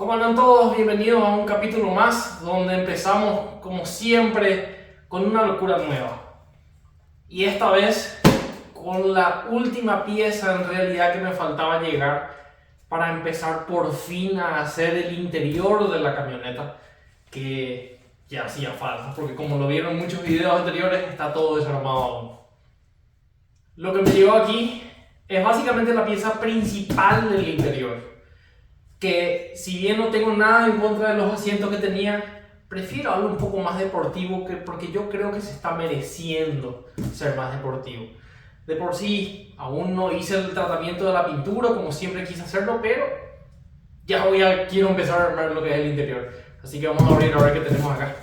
¿Cómo andan todos? Bienvenidos a un capítulo más donde empezamos, como siempre, con una locura nueva. Y esta vez con la última pieza en realidad que me faltaba llegar para empezar por fin a hacer el interior de la camioneta, que ya hacía falta, porque como lo vieron en muchos videos anteriores, está todo desarmado aún. Lo que me llegó aquí es básicamente la pieza principal del interior, que si bien no tengo nada en contra de los asientos que tenía, prefiero algo un poco más deportivo, porque yo creo que se está mereciendo ser más deportivo. De por sí, aún no hice el tratamiento de la pintura como siempre quise hacerlo, pero ya quiero empezar a armar lo que es el interior. Así que vamos a abrir a ver qué tenemos acá.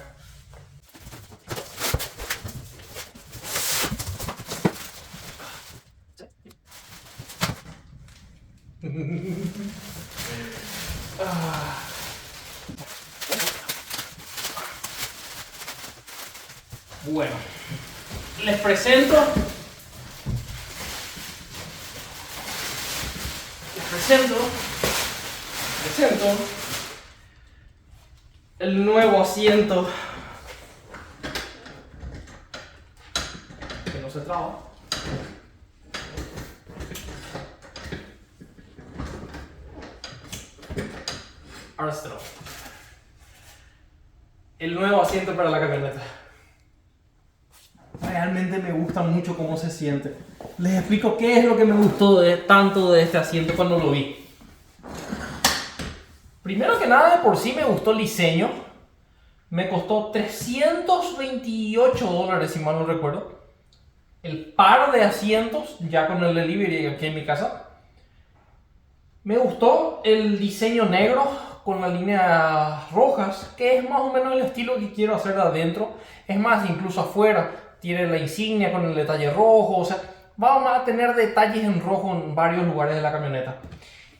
Bueno, les presento el nuevo asiento que no se traba. Ahora se traba. El nuevo asiento para la camioneta. Realmente me gusta mucho cómo se siente. Les explico qué es lo que me gustó tanto de este asiento cuando lo vi. Primero que nada, de por sí me gustó el diseño. Me costó $328, si mal no recuerdo. El par de asientos, ya con el delivery aquí en mi casa. Me gustó el diseño negro con las líneas rojas, que es más o menos el estilo que quiero hacer de adentro. Es más, incluso afuera tiene la insignia con el detalle rojo. O sea, vamos a tener detalles en rojo en varios lugares de la camioneta.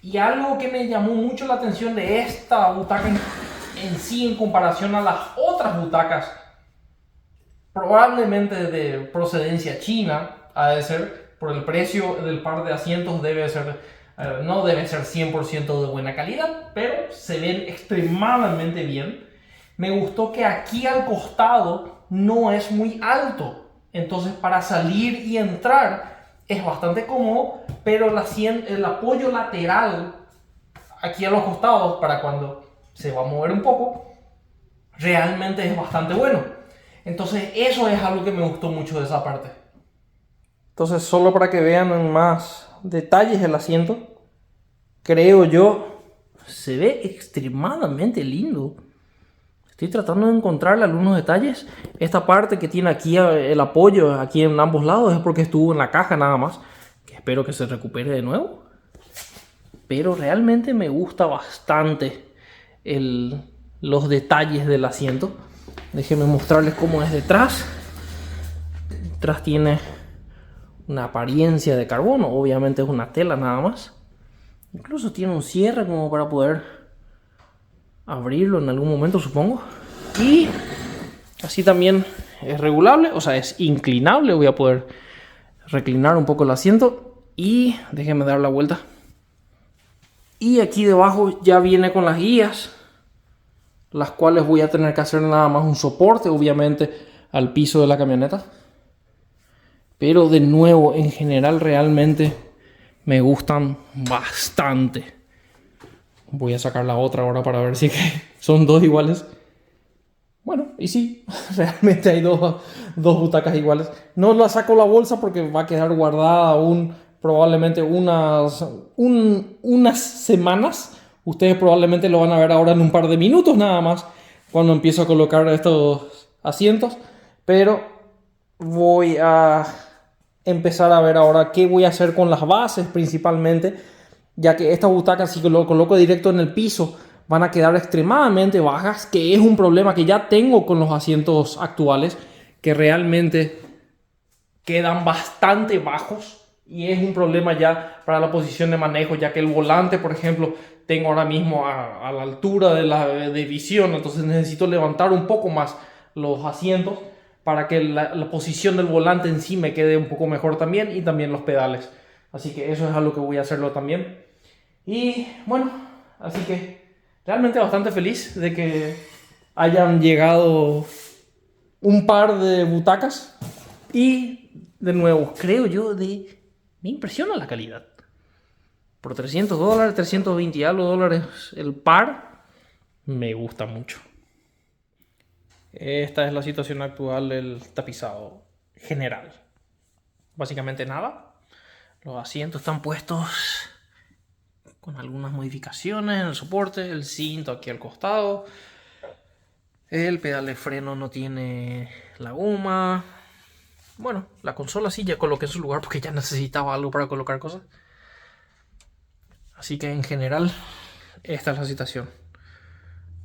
Y algo que me llamó mucho la atención de esta butaca en sí, en comparación a las otras butacas, probablemente de procedencia china, ha de ser, por el precio del par de asientos, no debe ser 100% de buena calidad, pero se ven extremadamente bien. Me gustó que aquí al costado no es muy alto, entonces para salir y entrar es bastante cómodo, pero el apoyo lateral aquí a los costados, para cuando se va a mover un poco, realmente es bastante bueno. Entonces eso es algo que me gustó mucho de esa parte. Entonces, solo para que vean en más detalles el asiento, creo yo, se ve extremadamente lindo. Estoy tratando de encontrarle algunos detalles. Esta parte que tiene aquí el apoyo aquí en ambos lados es porque estuvo en la caja nada más, que espero que se recupere de nuevo. Pero realmente me gusta bastante los detalles del asiento. Déjenme mostrarles cómo es detrás. Detrás tiene una apariencia de carbono, obviamente es una tela nada más. Incluso tiene un cierre como para poder abrirlo en algún momento, supongo. Y así también es regulable, o sea, es inclinable. Voy a poder reclinar un poco el asiento y déjenme dar la vuelta. Y aquí debajo ya viene con las guías, las cuales voy a tener que hacer nada más un soporte, obviamente, al piso de la camioneta. Pero de nuevo, en general, realmente me gustan bastante. Voy a sacar la otra ahora para ver si son dos iguales. Bueno, y sí, realmente hay dos butacas iguales. No la saco la bolsa porque va a quedar guardada aún probablemente unas semanas. Ustedes probablemente lo van a ver ahora en un par de minutos nada más, cuando empiezo a colocar estos asientos. Pero voy a empezar a ver ahora qué voy a hacer con las bases principalmente, ya que estas butacas, si lo coloco directo en el piso, van a quedar extremadamente bajas, que es un problema que ya tengo con los asientos actuales, que realmente quedan bastante bajos. Y es un problema ya para la posición de manejo, ya que el volante, por ejemplo, tengo ahora mismo a la altura de visión, entonces necesito levantar un poco más los asientos para que la posición del volante en sí me quede un poco mejor también, y también los pedales. Así que eso es algo que voy a hacerlo también. Y bueno, así que realmente bastante feliz de que hayan llegado un par de butacas. Y de nuevo, creo yo, me impresiona la calidad. Por $300, 320 y algo dólares el par, me gusta mucho. Esta es la situación actual del tapizado general. Básicamente nada. Los asientos están puestos con algunas modificaciones en el soporte, el cinto aquí al costado. El pedal de freno no tiene la goma. Bueno, la consola sí ya coloqué en su lugar porque ya necesitaba algo para colocar cosas. Así que en general, esta es la situación.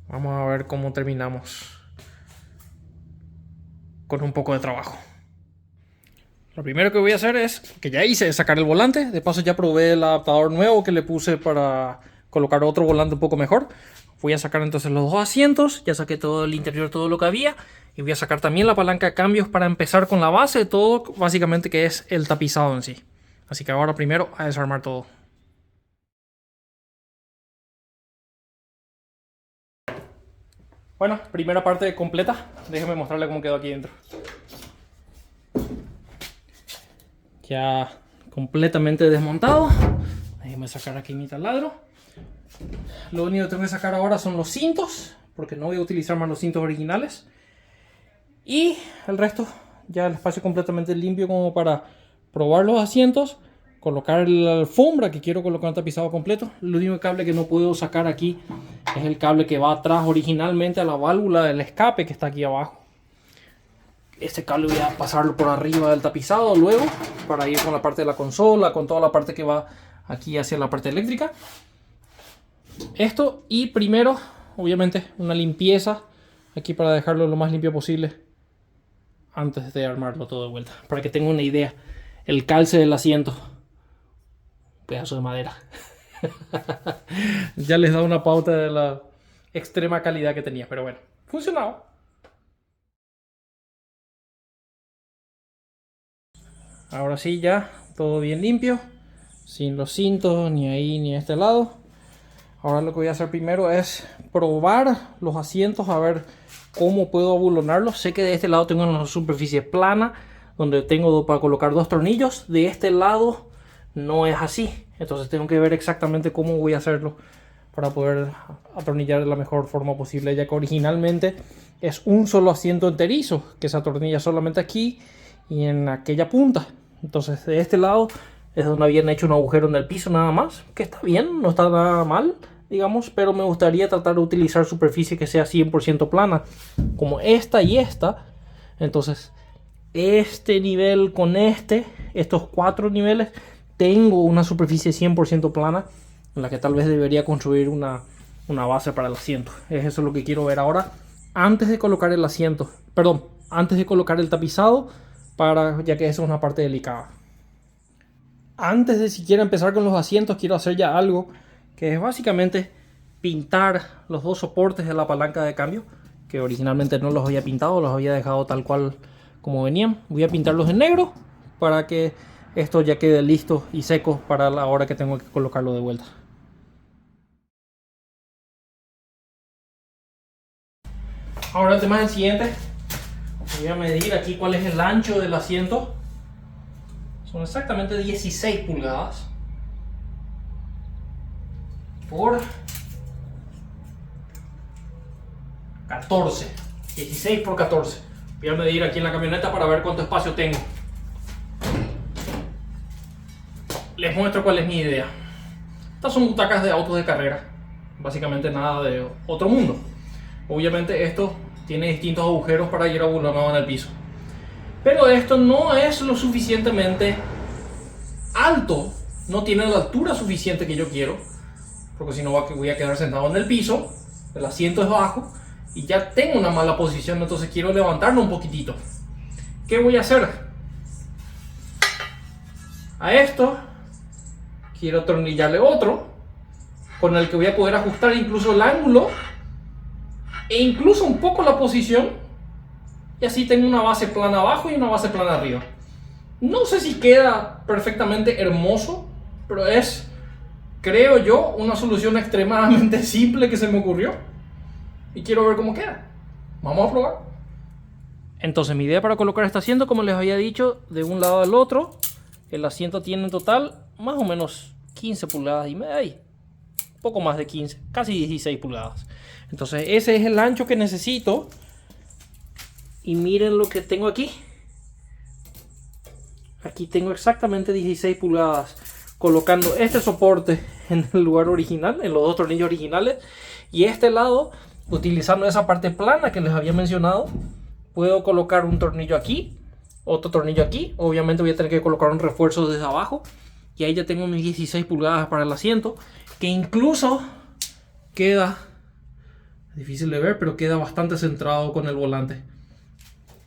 Vamos a ver cómo terminamos con un poco de trabajo. Lo primero que voy a hacer es, que ya hice, es sacar el volante. De paso ya probé el adaptador nuevo que le puse para colocar otro volante un poco mejor. Voy a sacar entonces los dos asientos. Ya saqué todo el interior, todo lo que había. Y voy a sacar también la palanca de cambios para empezar con la base de todo, básicamente, que es el tapizado en sí. Así que ahora primero a desarmar todo. Bueno, primera parte completa. Déjenme mostrarle cómo quedó aquí dentro. Ya completamente desmontado. Déjenme sacar aquí mi taladro. Lo único que tengo que sacar ahora son los cintos, porque no voy a utilizar más los cintos originales. Y el resto, ya el espacio completamente limpio como para probar los asientos, colocar la alfombra que quiero colocar tapizado completo. El único cable que no puedo sacar aquí es el cable que va atrás originalmente a la válvula del escape que está aquí abajo. Este cable voy a pasarlo por arriba del tapizado luego para ir con la parte de la consola, con toda la parte que va aquí hacia la parte eléctrica. Esto, y primero obviamente una limpieza aquí para dejarlo lo más limpio posible antes de armarlo todo de vuelta, para que tengan una idea. El calce del asiento, un pedazo de madera. Ya les da una pauta de la extrema calidad que tenía, pero bueno, funcionaba. Ahora sí, ya todo bien limpio, sin los cintos ni ahí ni a este lado. Ahora lo que voy a hacer primero es probar los asientos, a ver cómo puedo abulonarlos. Sé que de este lado tengo una superficie plana donde tengo para colocar dos tornillos. De este lado no es así, entonces tengo que ver exactamente cómo voy a hacerlo para poder atornillar de la mejor forma posible, ya que originalmente es un solo asiento enterizo que se atornilla solamente aquí y en aquella punta. Entonces de este lado es donde habían hecho un agujero en el piso nada más, que está bien, no está nada mal, digamos, pero me gustaría tratar de utilizar superficie que sea 100% plana, como esta y esta. Entonces este nivel con estos cuatro niveles, tengo una superficie 100% plana en la que tal vez debería construir una base para el asiento. Es eso lo que quiero ver ahora, antes de colocar el asiento, perdón, antes de colocar el tapizado, ya que eso es una parte delicada. Antes de siquiera empezar con los asientos, quiero hacer ya algo que es básicamente pintar los dos soportes de la palanca de cambio, que originalmente no los había pintado, los había dejado tal cual como venían. Voy a pintarlos en negro para que esto ya quede listo y seco para la hora que tengo que colocarlo de vuelta. Ahora el tema es el siguiente. Voy a medir aquí cuál es el ancho del asiento. Son exactamente 16 pulgadas por 14. 16 por 14. Voy a medir aquí en la camioneta para ver cuánto espacio tengo. Les muestro cuál es mi idea. Estas son butacas de autos de carrera. Básicamente nada de otro mundo. Obviamente esto tiene distintos agujeros para ir abulonado en el piso. Pero esto no es lo suficientemente alto. No tiene la altura suficiente que yo quiero. Porque si no voy a quedar sentado en el piso. El asiento es bajo. Y ya tengo una mala posición. Entonces quiero levantarlo un poquitito. ¿Qué voy a hacer? A esto quiero atornillarle otro, con el que voy a poder ajustar incluso el ángulo e incluso un poco la posición, y así tengo una base plana abajo y una base plana arriba. No sé si queda perfectamente hermoso, pero es creo yo, una solución extremadamente simple que se me ocurrió. Y quiero ver cómo queda. Vamos a probar. Entonces mi idea para colocar este asiento, como les había dicho, de un lado al otro. El asiento tiene en total más o menos 15 pulgadas y media ahí. Poco más de 15, casi 16 pulgadas. Entonces ese es el ancho que necesito. Y miren lo que tengo aquí. Aquí tengo exactamente 16 pulgadas. Colocando este soporte en el lugar original, en los dos tornillos originales. Y este lado, utilizando esa parte plana que les había mencionado, puedo colocar un tornillo aquí, otro tornillo aquí. Obviamente voy a tener que colocar un refuerzo desde abajo. Y ahí ya tengo mis 16 pulgadas para el asiento, que incluso queda, difícil de ver, pero queda bastante centrado con el volante.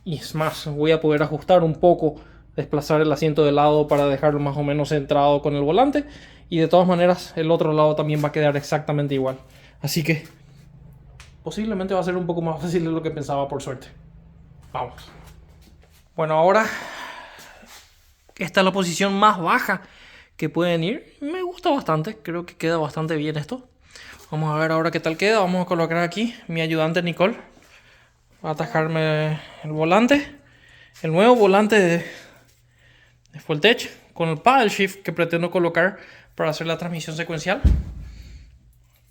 Y es más, voy a poder ajustar un poco, desplazar el asiento de lado para dejarlo más o menos centrado con el volante. Y de todas maneras el otro lado también va a quedar exactamente igual. Así que posiblemente va a ser un poco más fácil de lo que pensaba, por suerte. Vamos. Bueno, ahora esta es la posición más baja que pueden ir. Me gusta bastante, creo que queda bastante bien esto. Vamos a ver ahora qué tal queda. Vamos a colocar aquí mi ayudante Nicole. Va a atajarme el volante, el nuevo volante de Fulltech, con el paddle shift que pretendo colocar para hacer la transmisión secuencial.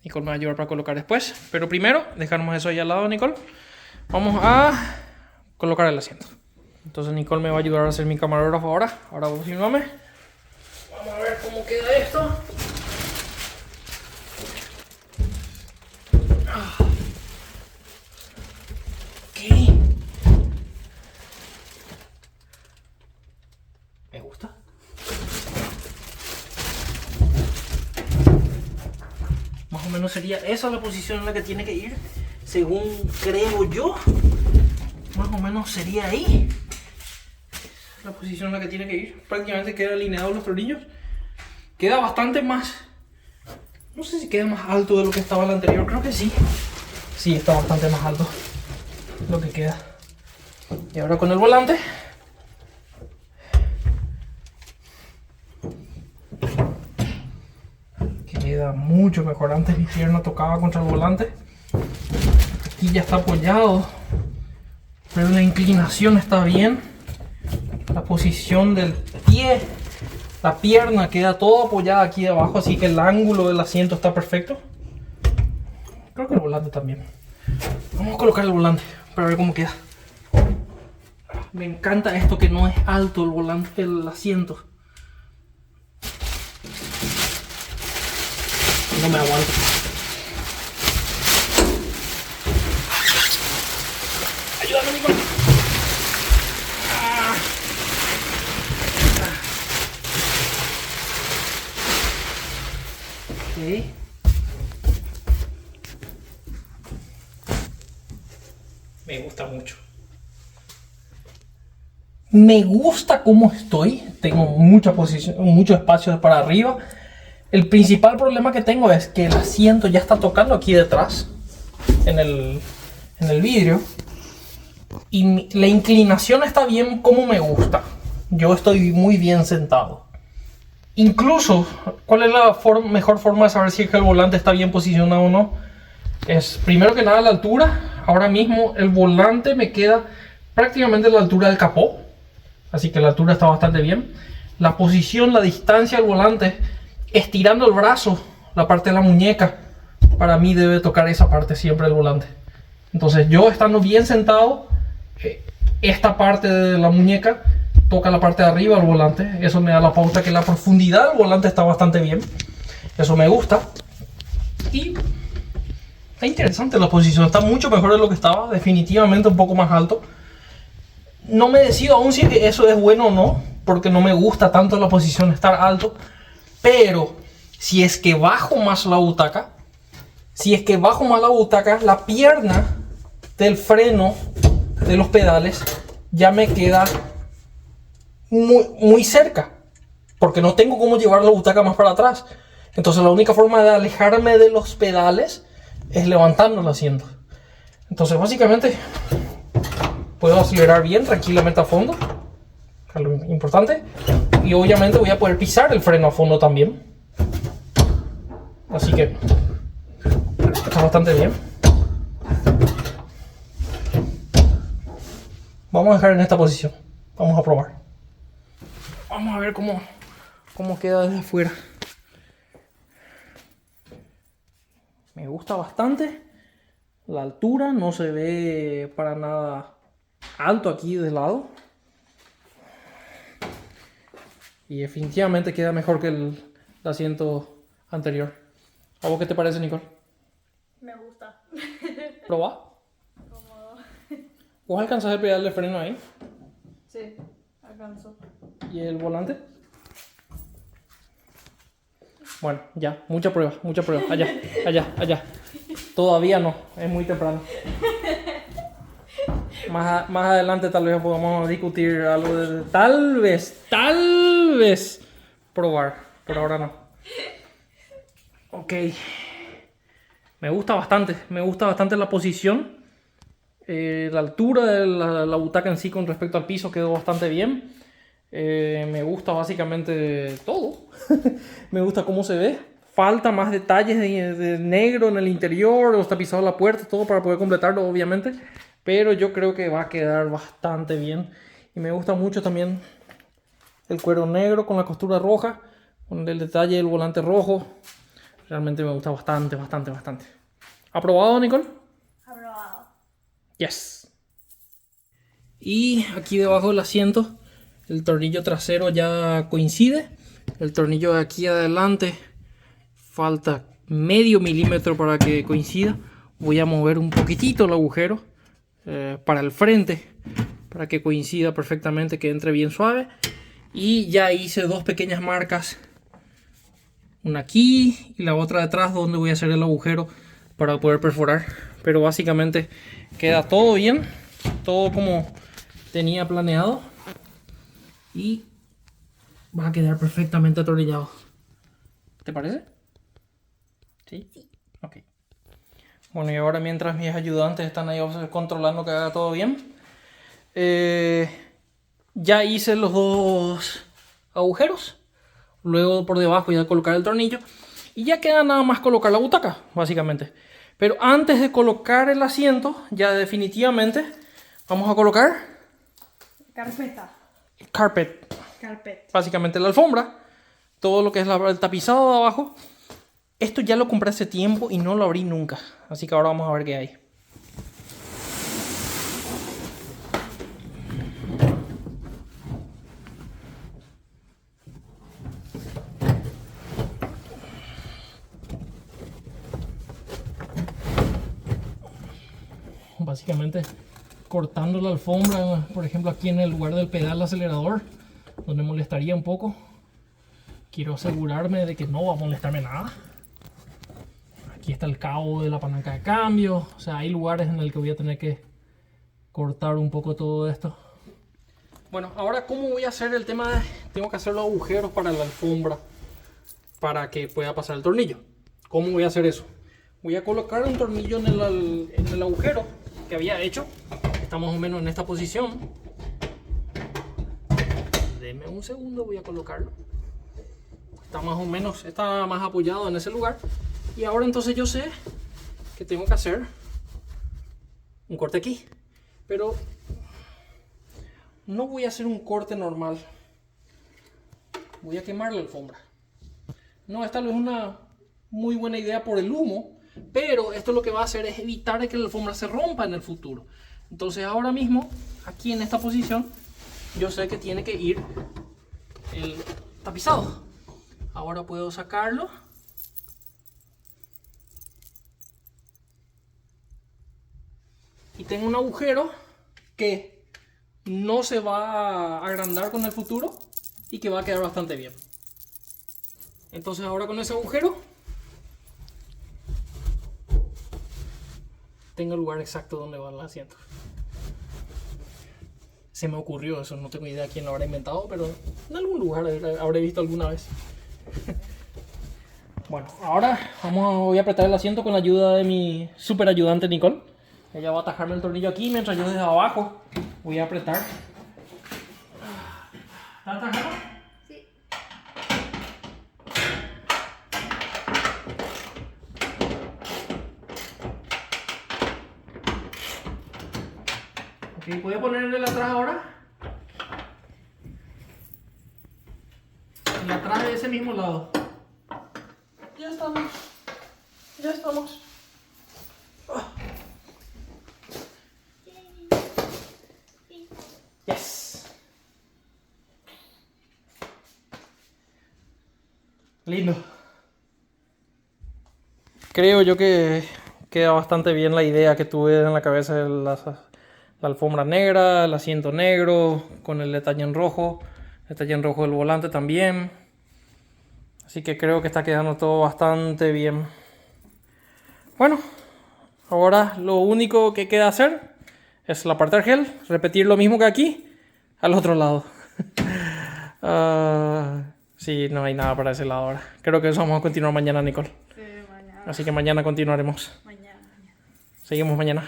Nicole me va a ayudar para colocar después, pero primero dejamos eso ahí al lado, Nicole. Vamos a colocar el asiento. Entonces Nicole me va a ayudar a ser mi camarógrafo ahora. Ahora vos sígueme. Vamos a ver cómo queda esto. Ok. Me gusta. Más o menos sería esa la posición en la que tiene que ir. Según creo yo, más o menos sería ahí la posición en la que tiene que ir. Prácticamente queda alineado los tornillos. Queda bastante más, no sé si queda más alto de lo que estaba el anterior. Creo que sí. Sí, está bastante más alto lo que queda. Y ahora con el volante. Queda mucho mejor. Antes mi pierna tocaba contra el volante. Aquí ya está apoyado, pero la inclinación está bien. La posición del pie, la pierna queda todo apoyada aquí abajo, así que el ángulo del asiento está perfecto. Creo que el volante también. Vamos a colocar el volante para ver cómo queda. Me encanta esto que no es alto el volante, el asiento. No me aguanto. Ayúdame, Nicole. Ok. Me gusta mucho. Me gusta cómo estoy. Tengo mucha posición, mucho espacio para arriba. El principal problema que tengo es que el asiento ya está tocando aquí detrás, en el vidrio. Y la inclinación está bien como me gusta. Yo estoy muy bien sentado. Incluso, ¿cuál es la mejor forma de saber si es que el volante está bien posicionado o no? Es primero que nada la altura. Ahora mismo el volante me queda prácticamente a la altura del capó. Así que la altura está bastante bien. La posición, la distancia del volante, estirando el brazo, la parte de la muñeca, para mí debe tocar esa parte siempre del volante. Entonces yo estando bien sentado, esta parte de la muñeca toca la parte de arriba del volante. Eso me da la pauta que la profundidad del volante está bastante bien. Eso me gusta. Y está interesante la posición. Está mucho mejor de lo que estaba. Definitivamente un poco más alto. No me decido aún si eso es bueno o no, porque no me gusta tanto la posición de estar alto. Pero si es que bajo más la butaca, la pierna del freno de los pedales ya me queda muy cerca, porque no tengo cómo llevar la butaca más para atrás. Entonces la única forma de alejarme de los pedales es levantando el asiento. Entonces básicamente puedo acelerar bien tranquilamente a fondo, que es lo importante. Y obviamente voy a poder pisar el freno a fondo también. Así que está bastante bien. Vamos a dejar en esta posición. Vamos a probar. Vamos a ver cómo queda desde afuera. Me gusta bastante. La altura no se ve para nada alto aquí de lado. Y definitivamente queda mejor que el asiento anterior. ¿A vos qué te parece, Nicole? Me gusta. ¿Probá? Cómodo. ¿Vos alcanzás el pedal de freno ahí? Sí, alcanzó. ¿Y el volante? Bueno, ya, mucha prueba. Allá. Todavía no, es muy temprano. Más adelante tal vez podamos discutir algo de... Tal vez probar. Por ahora no. Ok. Me gusta bastante la posición. La altura de la butaca en sí con respecto al piso quedó bastante bien. Me gusta básicamente todo. Me gusta cómo se ve. Falta más detalles de negro en el interior, los tapizados de la puerta, todo para poder completarlo obviamente. Pero yo creo que va a quedar bastante bien. Y me gusta mucho también el cuero negro con la costura roja, con el detalle del volante rojo. Realmente me gusta bastante. ¿Aprobado, Nicole? Aprobado. Yes. Y aquí debajo del asiento el tornillo trasero ya coincide. El tornillo de aquí adelante falta medio milímetro para que coincida. Voy a mover un poquitito el agujero para el frente para que coincida perfectamente, que entre bien suave. Y ya hice dos pequeñas marcas, una aquí y la otra detrás, donde voy a hacer el agujero para poder perforar. Pero básicamente queda todo bien, todo como tenía planeado y va a quedar perfectamente atornillado. ¿Te parece? ¿Sí? Sí. Ok. Bueno, y ahora mientras mis ayudantes están ahí controlando que haga todo bien, ya hice los dos agujeros. Luego por debajo ya colocar el tornillo y ya queda nada más colocar la butaca, básicamente. Pero antes de colocar el asiento, ya definitivamente vamos a colocar carpet, básicamente la alfombra, todo lo que es el tapizado de abajo. Esto ya lo compré hace tiempo y no lo abrí nunca, así que ahora vamos a ver qué hay. Básicamente cortando la alfombra, por ejemplo aquí en el lugar del pedal acelerador, donde molestaría un poco. Quiero asegurarme de que no va a molestarme nada. Aquí está el cabo de la palanca de cambio, o sea, hay lugares en el que voy a tener que cortar un poco todo esto. Bueno, ahora cómo voy a hacer el tema de... Tengo que hacer los agujeros para la alfombra para que pueda pasar el tornillo. ¿Cómo voy a hacer eso? Voy a colocar un tornillo en el agujero que había hecho. Está más o menos en esta posición. Deme un segundo, voy a colocarlo. Está más o menos, está más apoyado en ese lugar. Y ahora entonces yo sé que tengo que hacer un corte aquí. Pero no voy a hacer un corte normal. Voy a quemar la alfombra. No, esta no es una muy buena idea por el humo. Pero esto lo que va a hacer es evitar que la alfombra se rompa en el futuro. Entonces ahora mismo, aquí en esta posición, yo sé que tiene que ir el tapizado. Ahora puedo sacarlo. Y tengo un agujero que no se va a agrandar con el futuro y que va a quedar bastante bien. Entonces ahora con ese agujero tengo el lugar exacto donde va el asiento. Se me ocurrió eso, no tengo idea quién lo habrá inventado, pero en algún lugar habré visto alguna vez. Bueno, ahora voy a apretar el asiento con la ayuda de mi super ayudante Nicole. Ella va a atajarme el tornillo aquí mientras yo desde abajo voy a apretar. ¿Está atajado? Sí. Ok, voy a ponerle el atrás ahora. El atrás de ese mismo lado. Ya estamos. Ya estamos. Yes. Lindo. Creo yo que queda bastante bien la idea que tuve en la cabeza de la alfombra negra, el asiento negro, con el detalle en rojo del volante también. Así que creo que está quedando todo bastante bien. Bueno, ahora lo único que queda hacer es la parte del gel, repetir lo mismo que aquí, al otro lado. Sí, no hay nada para ese lado ahora. Creo que eso vamos a continuar mañana, Nicole. Sí, mañana. Así que mañana continuaremos. Mañana. Seguimos mañana.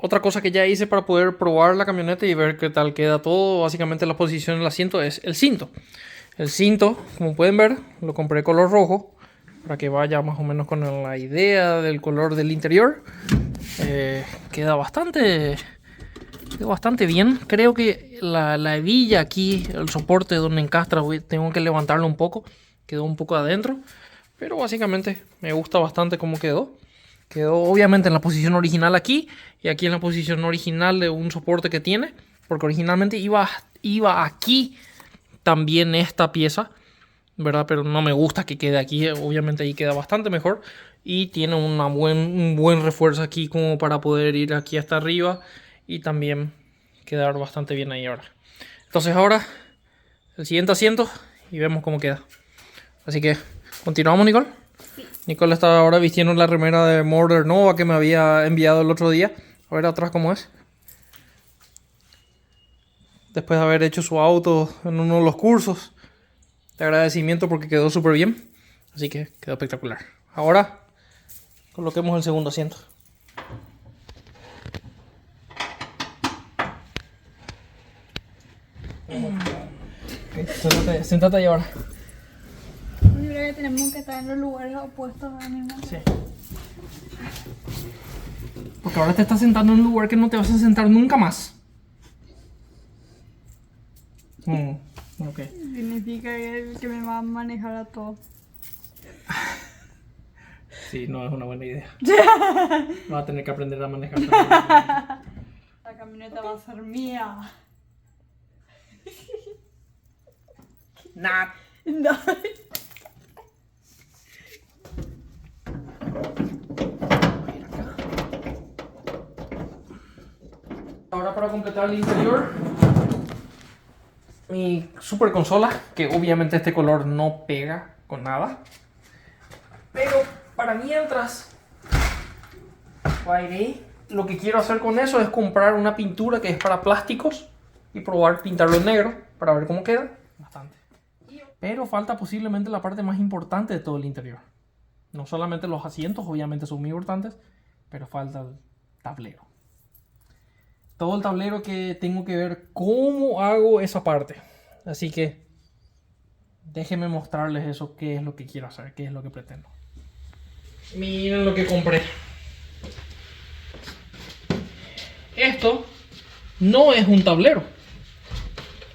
Otra cosa que ya hice para poder probar la camioneta y ver qué tal queda todo, básicamente la posición del asiento, es el cinto. El cinto, como pueden ver, lo compré color rojo para que vaya más o menos con la idea del color del interior. Queda bastante bien. Creo que la hebilla aquí, el soporte donde encastra, tengo que levantarlo un poco. Quedó un poco adentro, pero básicamente me gusta bastante cómo quedó. Quedó obviamente en la posición original aquí y aquí en la posición original de un soporte que tiene, porque originalmente iba aquí también esta pieza, ¿verdad? Pero no me gusta que quede aquí, obviamente ahí queda bastante mejor y tiene un buen refuerzo aquí como para poder ir aquí hasta arriba y también quedar bastante bien ahí ahora. Entonces ahora el siguiente asiento y vemos cómo queda. Así que continuamos, Nicole. Sí. Nicole está ahora vistiendo la remera de Murder Nova que me había enviado el otro día. A ver atrás cómo es. Después de haber hecho su auto en uno de los cursos. De agradecimiento porque quedó súper bien. Así que quedó espectacular. Ahora coloquemos el segundo asiento. Siéntate ahí ahora. Yo creo que tenemos que estar en los lugares opuestos ahora mismo. Sí. Porque ahora te estás sentando en un lugar que no te vas a sentar nunca más. Ok. Significa que me va a manejar a todo. Sí, no es una buena idea. Vas a tener que aprender a manejar. La camioneta va a ser mía. Nah. No. Ahora para completar el interior, mi super consola, que obviamente este color no pega con nada. Pero para mientras, lo que quiero hacer con eso es comprar una pintura que es para plásticos y probar pintarlo en negro para ver cómo queda. Bastante. Pero falta posiblemente la parte más importante de todo el interior. No solamente los asientos, obviamente son muy importantes, pero falta el tablero. Todo el tablero que tengo que ver cómo hago esa parte. Así que déjenme mostrarles eso, qué es lo que quiero hacer, qué es lo que pretendo. Miren lo que compré. Esto no es un tablero.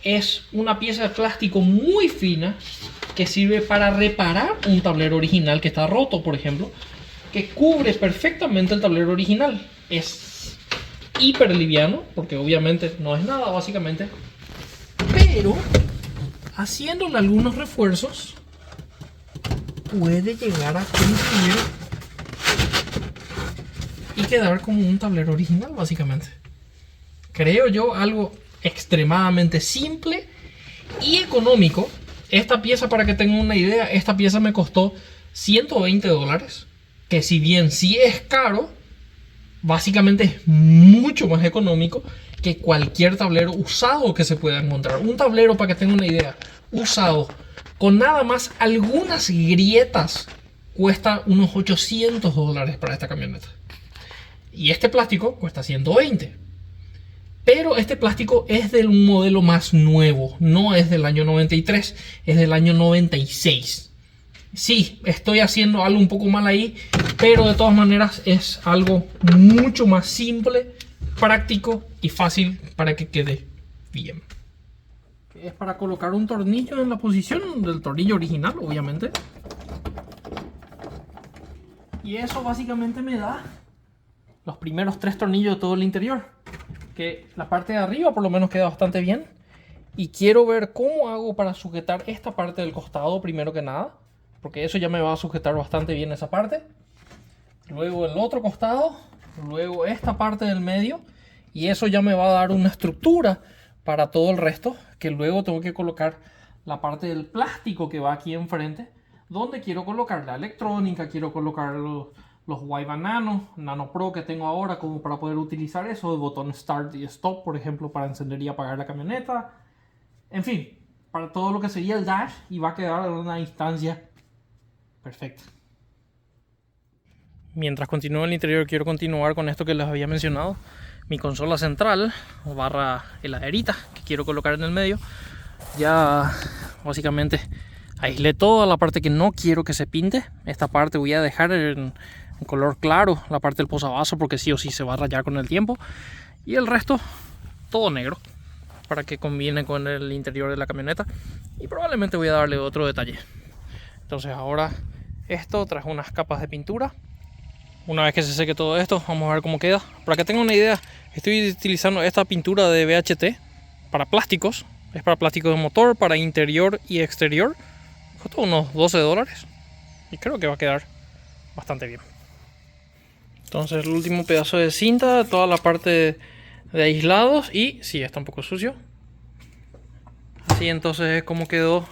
Es una pieza de plástico muy fina que sirve para reparar un tablero original que está roto, por ejemplo, que cubre perfectamente el tablero original. Es hiper liviano, porque obviamente no es nada básicamente, pero haciéndole algunos refuerzos puede llegar a cumplir y quedar como un tablero original básicamente. Creo yo algo extremadamente simple y económico. Esta pieza, para que tengan una idea, esta pieza me costó $120, que si bien sí es caro, básicamente es mucho más económico que cualquier tablero usado que se pueda encontrar. Un tablero, para que tengan una idea, usado con nada más algunas grietas, cuesta unos $800 para esta camioneta. Y este plástico cuesta 120. Pero este plástico es del modelo más nuevo, no es del año 93, es del año 96. Sí, estoy haciendo algo un poco mal ahí pero de todas maneras es algo mucho más simple, práctico y fácil para que quede bien. Es para colocar un tornillo en la posición del tornillo original, obviamente. Y eso básicamente me da los primeros 3 tornillos de todo el interior. Que la parte de arriba por lo menos queda bastante bien. Y quiero ver cómo hago para sujetar esta parte del costado primero que nada. Porque eso ya me va a sujetar bastante bien esa parte. Luego el otro costado. Luego esta parte del medio. Y eso ya me va a dar una estructura para todo el resto. Que luego tengo que colocar la parte del plástico que va aquí enfrente. Donde quiero colocar la electrónica. Quiero colocar los Waiva Nano Pro que tengo ahora. Como para poder utilizar eso. El botón Start y Stop, por ejemplo, para encender y apagar la camioneta. En fin, para todo lo que sería el dash. Y va a quedar en una instancia perfecta. Mientras continúo en el interior, quiero continuar con esto que les había mencionado. Mi consola central, barra heladerita, que quiero colocar en el medio. Ya básicamente aislé toda la parte que no quiero que se pinte. Esta parte voy a dejar en color claro, la parte del posavasos, porque sí o sí se va a rayar con el tiempo. Y el resto, todo negro, para que combine con el interior de la camioneta. Y probablemente voy a darle otro detalle. Entonces ahora esto trae unas capas de pintura. Una vez que se seque todo esto, vamos a ver cómo queda. Para que tengan una idea, estoy utilizando esta pintura de BHT para plásticos. Es para plásticos de motor, para interior y exterior. Costó unos $12 y creo que va a quedar bastante bien. Entonces el último pedazo de cinta, toda la parte de aislados. Y sí, está un poco sucio. Así entonces es como quedó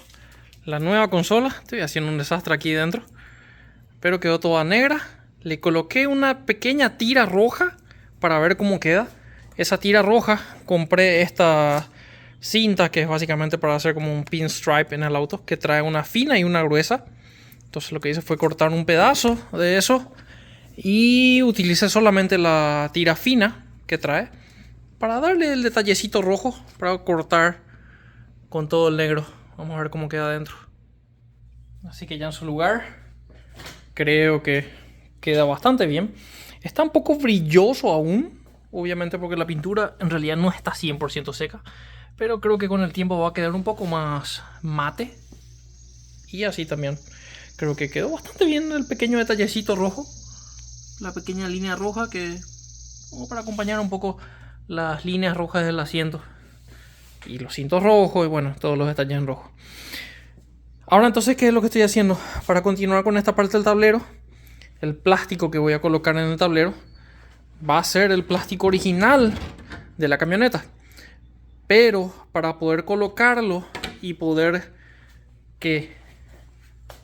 la nueva consola. Estoy haciendo un desastre aquí dentro, pero quedó toda negra. Le coloqué una pequeña tira roja para ver cómo queda. Esa tira roja, compré esta cinta que es básicamente para hacer como un pinstripe en el auto, que trae una fina y una gruesa. Entonces lo que hice fue cortar un pedazo de eso y utilicé solamente la tira fina que trae para darle el detallecito rojo, para cortar con todo el negro. Vamos a ver cómo queda adentro. Así que ya en su lugar, creo que queda bastante bien. Está un poco brilloso aún, obviamente porque la pintura en realidad no está 100% seca, pero creo que con el tiempo va a quedar un poco más mate. Y así también creo que quedó bastante bien el pequeño detallecito rojo, la pequeña línea roja, que como para acompañar un poco las líneas rojas del asiento y los cintos rojos y bueno, todos los detalles en rojo. Ahora entonces, ¿qué es lo que estoy haciendo? Para continuar con esta parte del tablero, el plástico que voy a colocar en el tablero va a ser el plástico original de la camioneta. Pero para poder colocarlo y poder que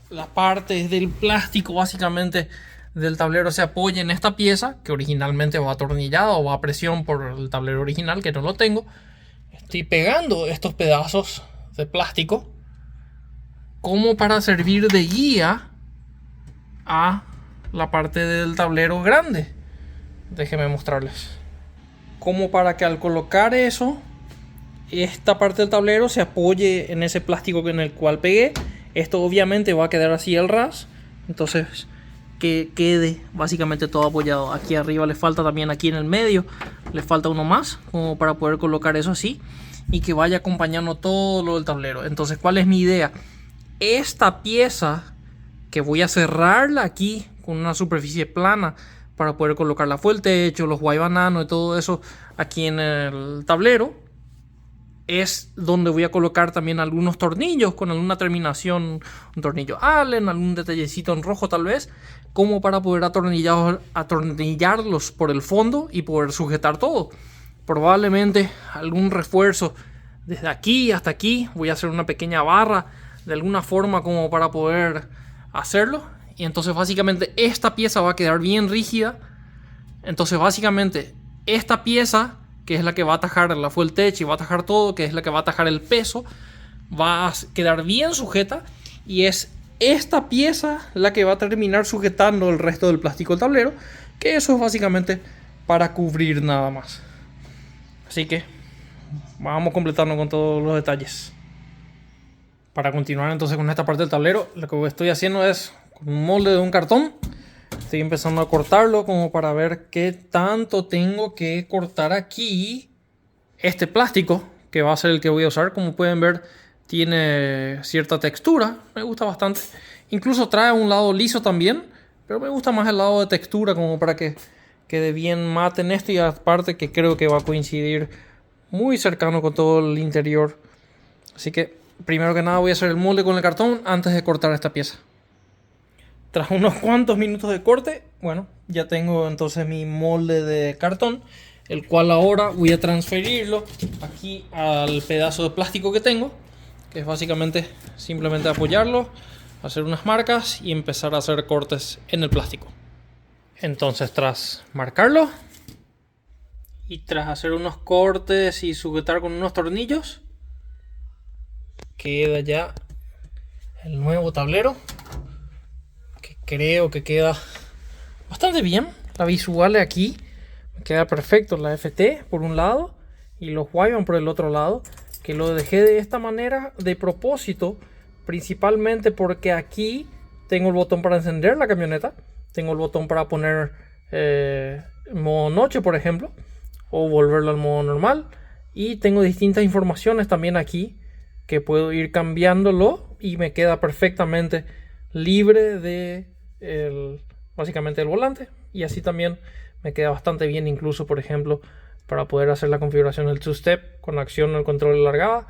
la parte del plástico básicamente del tablero se apoye en esta pieza, que originalmente va atornillada o va a presión por el tablero original, que no lo tengo, estoy pegando estos pedazos de plástico como para servir de guía a la parte del tablero grande. Déjenme mostrarles. Como para que al colocar eso, esta parte del tablero se apoye en ese plástico en el cual pegué. Esto obviamente va a quedar así al ras. Entonces que quede básicamente todo apoyado. Aquí arriba le falta también, aquí en el medio le falta uno más, como para poder colocar eso así y que vaya acompañando todo lo del tablero. Entonces, ¿cuál es mi idea? Esta pieza que voy a cerrarla aquí con una superficie plana para poder colocarla fue el techo, los Waiva Nano y todo eso aquí en el tablero. Es donde voy a colocar también algunos tornillos con alguna terminación, un tornillo Allen, algún detallecito en rojo tal vez, como para poder atornillarlos por el fondo y poder sujetar todo. Probablemente algún refuerzo desde aquí hasta aquí. Voy a hacer una pequeña barra de alguna forma como para poder hacerlo. Y entonces básicamente esta pieza va a quedar bien rígida. Entonces básicamente esta pieza, que es la que va a atajar la fuel tech y va a atajar todo, que es la que va a atajar el peso, va a quedar bien sujeta. Y es esta pieza la que va a terminar sujetando el resto del plástico del tablero, que eso es básicamente para cubrir nada más. Así que vamos completando con todos los detalles. Para continuar entonces con esta parte del tablero, lo que estoy haciendo es con un molde de un cartón, Estoy empezando a cortarlo como para ver qué tanto tengo que cortar aquí. Este plástico, que va a ser el que voy a usar, como pueden ver, tiene cierta textura. Me gusta bastante. Incluso trae un lado liso también, pero me gusta más el lado de textura como para que quede bien mate en esto. Y aparte que creo que va a coincidir muy cercano con todo el interior. Así que primero que nada voy a hacer el molde con el cartón antes de cortar esta pieza. Tras unos cuantos minutos de corte, bueno, ya tengo entonces mi molde de cartón, el cual ahora voy a transferirlo aquí al pedazo de plástico que tengo, que es básicamente simplemente apoyarlo, hacer unas marcas y empezar a hacer cortes en el plástico. Entonces, tras marcarlo y tras hacer unos cortes y sujetar con unos tornillos, queda ya el nuevo tablero. Creo que queda bastante bien. La visual de aquí me queda perfecto. La FT por un lado y los Wyvern por el otro lado. Que lo dejé de esta manera de propósito. Principalmente porque aquí tengo el botón para encender la camioneta. Tengo el botón para poner modo noche, por ejemplo. O volverlo al modo normal. Y tengo distintas informaciones también aquí. Que puedo ir cambiándolo. Y me queda perfectamente libre de básicamente el volante, y así también me queda bastante bien, incluso por ejemplo para poder hacer la configuración del two-step con acción el control de largada.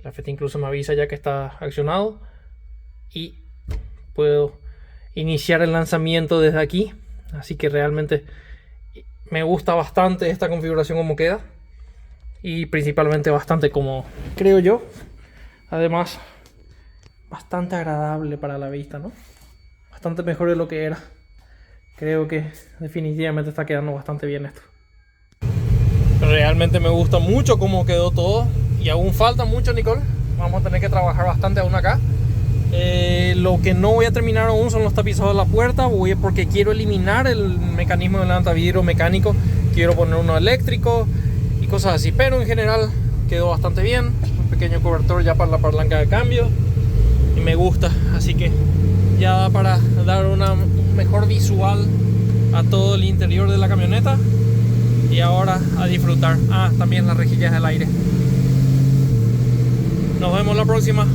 La FT incluso me avisa ya que está accionado y puedo iniciar el lanzamiento desde aquí, así que realmente me gusta bastante esta configuración como queda y principalmente bastante cómodo, creo yo. Además bastante agradable para la vista, ¿no? Bastante mejor de lo que era. Creo que definitivamente está quedando bastante bien esto. Realmente me gusta mucho cómo quedó todo. Y aún falta mucho, Nicole. Vamos a tener que trabajar bastante aún acá. Lo que no voy a terminar aún son los tapizados de la puerta. Porque quiero eliminar el mecanismo de levantavidrio mecánico. Quiero poner uno eléctrico y cosas así. Pero en general quedó bastante bien. Un pequeño cobertor ya para la palanca de cambio. Y me gusta. Así que ya da para dar una mejor visual a todo el interior de la camioneta. Y ahora a disfrutar. También las rejillas del aire. Nos vemos la próxima.